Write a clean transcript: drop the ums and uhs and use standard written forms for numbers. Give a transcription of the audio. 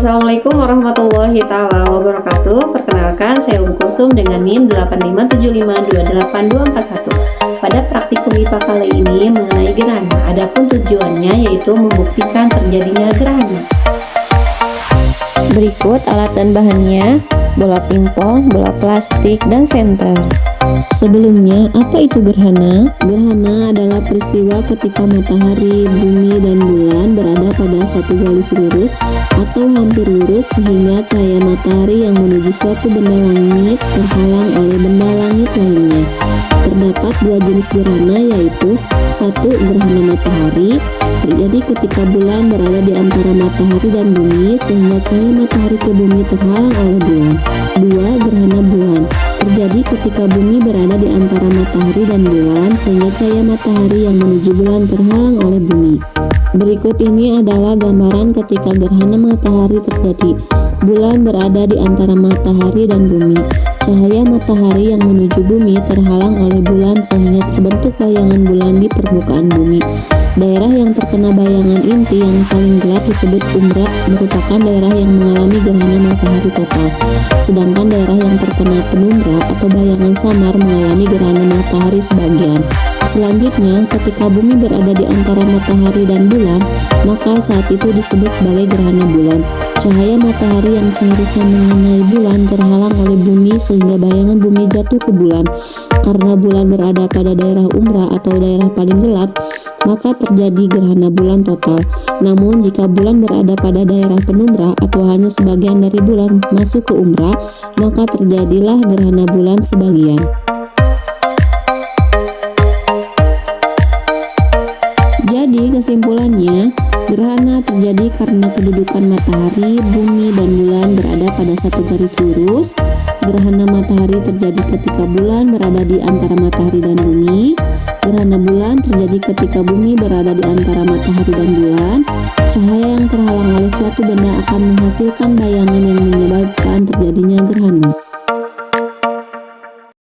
Assalamualaikum warahmatullahi ta'ala wabarakatuh. Perkenalkan, saya Kulsum dengan NIM 8575282441. Pada praktikum IPA kali ini mengenai gerhana. Adapun tujuannya yaitu membuktikan terjadinya gerhana. Berikut alat dan bahannya: bola pingpong, bola plastik, dan senter. Sebelumnya, apa itu gerhana? Gerhana adalah peristiwa ketika matahari, bumi, dan bulan berada pada satu garis lurus atau hampir lurus sehingga cahaya matahari yang menuju suatu benda langit terhalang oleh benda langit lainnya. Terdapat dua jenis gerhana, yaitu satu, gerhana matahari, terjadi ketika bulan berada di antara matahari dan bumi sehingga cahaya matahari ke bumi terhalang oleh bulan. Dua, gerhana bulan, terjadi ketika bumi berada di antara matahari dan bulan sehingga cahaya matahari yang menuju bulan terhalang oleh bumi. Berikut ini adalah gambaran ketika gerhana matahari terjadi. Bulan berada di antara matahari dan bumi. Cahaya matahari yang menuju bumi terhalang oleh bulan sehingga terbentuk bayangan bulan di permukaan bumi. Daerah yang terkena bayangan inti yang paling gelap disebut umbra, merupakan daerah yang mengalami gerhana matahari total. Sedangkan daerah yang terkena penumbra atau bayangan samar mengalami gerhana matahari sebagian. Selanjutnya, ketika bumi berada di antara matahari dan bulan, maka saat itu disebut sebagai gerhana bulan. Cahaya matahari yang seharusnya mengenai bulan terhalang oleh bumi sehingga bayangan bumi jatuh ke bulan. Karena bulan berada pada daerah umbra atau daerah paling gelap, maka terjadi gerhana bulan total. Namun jika bulan berada pada daerah penumbra atau hanya sebagian dari bulan masuk ke umbra, maka terjadilah gerhana bulan sebagian. Jadi kesimpulannya, gerhana terjadi karena kedudukan matahari, bumi, dan bulan berada pada satu garis lurus. Gerhana matahari terjadi ketika bulan berada di antara matahari dan bumi. Gerhana bulan terjadi ketika bumi berada di antara matahari dan bulan. Cahaya yang terhalang oleh suatu benda akan menghasilkan bayangan yang menyebabkan terjadinya gerhana.